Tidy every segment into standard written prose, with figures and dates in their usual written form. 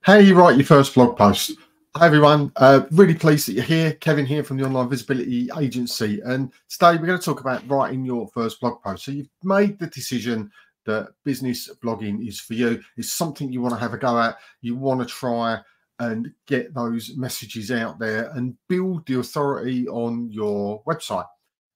How you write your first blog post. Hi everyone, really pleased that you're here. Kevin here from the Online Visibility Agency, and today we're going to talk about writing your first blog post. So you've made the decision that business blogging is for you. It's something you want to have a go at. You want to try and get those messages out there and build the authority on your website.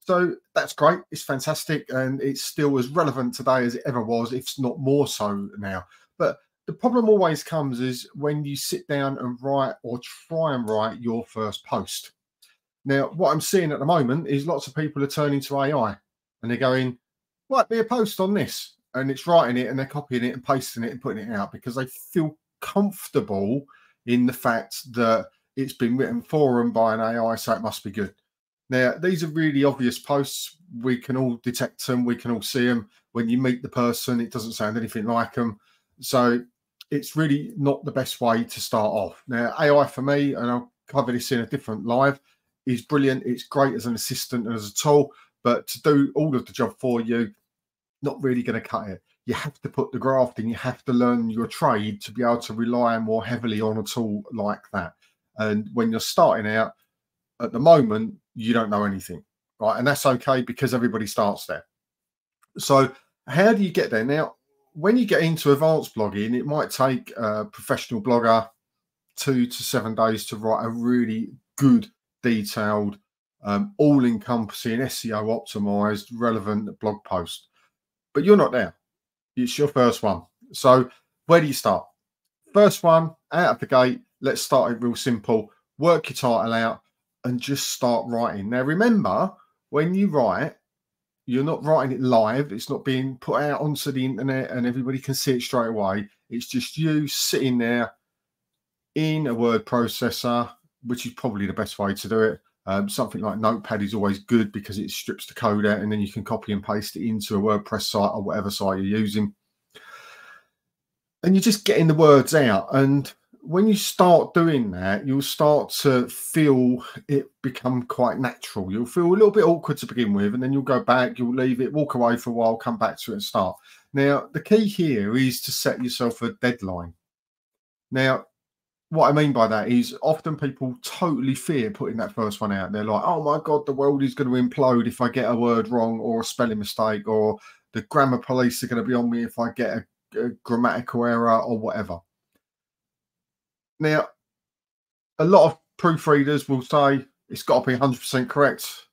So that's great. It's fantastic, and it's still as relevant today as it ever was, if not more so now. But the problem always comes is when you sit down and write or try and write your first post. Now, what I'm seeing at the moment is lots of people are turning to AI and they're going, write me a post on this. And it's writing it and they're copying it and pasting it and putting it out because they feel comfortable in the fact that it's been written for them by an AI, so it must be good. Now, these are really obvious posts. We can all detect them. We can all see them. When you meet the person, it doesn't sound anything like them. So it's really not the best way to start off. Now, AI for me, and I'll cover this in a different live, is brilliant. It's great as an assistant and as a tool, but to do all of the job for you, not really going to cut it. You have to put the graft in. You have to learn your trade to be able to rely more heavily on a tool like that. And when you're starting out, at the moment, you don't know anything, right? And that's okay because everybody starts there. So how do you get there? Now, when you get into advanced blogging, it might take a professional blogger 2 to 7 days to write a really good, detailed, all-encompassing, SEO optimized, relevant blog post. But you're not there. It's your first one. So where do you start? First one, out of the gate, let's start it real simple. Work your title out and just start writing. Now, remember, when you write, you're not writing it live. It's not being put out onto the internet and everybody can see it straight away. It's just you sitting there in a word processor, which is probably the best way to do it. Something like Notepad is always good because it strips the code out and then you can copy and paste it into a WordPress site or whatever site you're using. And you're just getting the words out. And when you start doing that, you'll start to feel it become quite natural. You'll feel a little bit awkward to begin with, and then you'll go back, you'll leave it, walk away for a while, come back to it and start. Now, the key here is to set yourself a deadline. Now, what I mean by that is often people totally fear putting that first one out. They're like, oh my God, the world is going to implode if I get a word wrong or a spelling mistake, or the grammar police are going to be on me if I get a grammatical error or whatever. Now, a lot of proofreaders will say it's got to be 100% correct.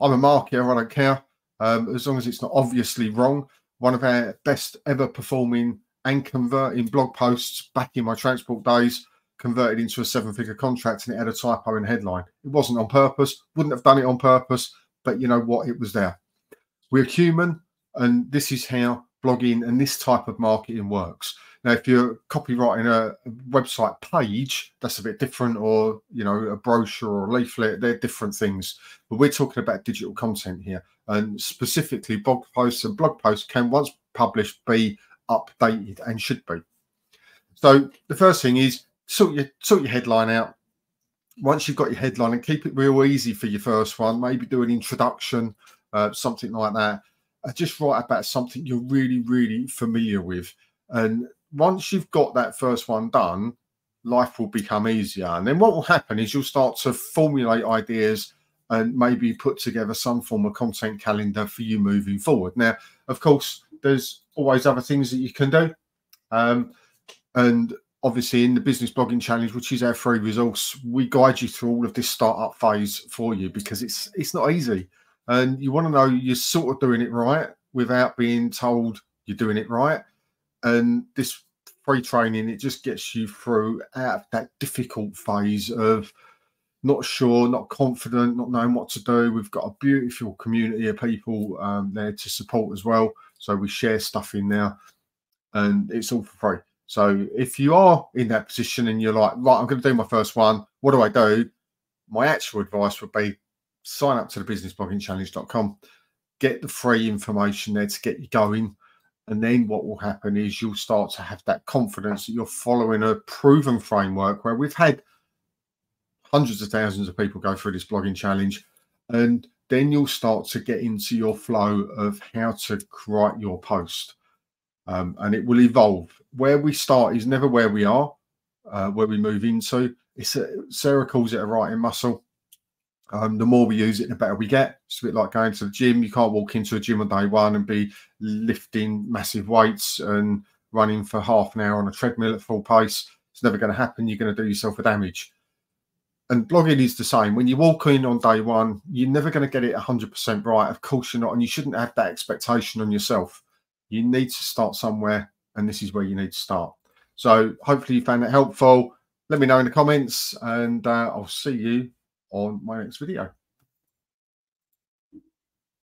I'm a marketer, I don't care, as long as it's not obviously wrong. One of our best ever performing and converting blog posts back in my transport days converted into a 7-figure contract, and it had a typo in the headline. It wasn't on purpose, wouldn't have done it on purpose, but you know what, it was there. We're human, and this is how blogging and this type of marketing works. Now, if you're copywriting a website page, that's a bit different, or, you know, a brochure or a leaflet, they're different things. But we're talking about digital content here, and specifically blog posts and blog posts can, once published, be updated and should be. So the first thing is sort your headline out. Once you've got your headline, and keep it real easy for your first one, maybe do an introduction, something like that. Just write about something you're really, really familiar with. And once you've got that first one done, life will become easier. And then what will happen is you'll start to formulate ideas and maybe put together some form of content calendar for you moving forward. Now, of course, there's always other things that you can do. And obviously in the Business Blogging Challenge, which is our free resource, we guide you through all of this startup phase for you, because it's not easy. And you want to know you're sort of doing it right without being told you're doing it right. And this free training, it just gets you through out of that difficult phase of not sure, not confident, not knowing what to do. We've got a beautiful community of people there to support as well. So we share stuff in there, and it's all for free. So if you are in that position and you're like, right, I'm going to do my first one, what do I do? My actual advice would be sign up to the businessbloggingchallenge.com, get the free information there to get you going. And then what will happen is you'll start to have that confidence that you're following a proven framework, where we've had hundreds of thousands of people go through this blogging challenge. And then you'll start to get into your flow of how to write your post. And it will evolve. Where we start is never where we are. where we move into. Sarah calls it a writing muscle. The more we use it, the better we get. It's a bit like going to the gym. You can't walk into a gym on day one and be lifting massive weights and running for half an hour on a treadmill at full pace. It's never going to happen. You're going to do yourself a damage. And blogging is the same. When you walk in on day one, you're never going to get it 100% right. Of course you're not. And you shouldn't have that expectation on yourself. You need to start somewhere, and this is where you need to start. So hopefully you found that helpful. Let me know in the comments, and I'll see you on my next video.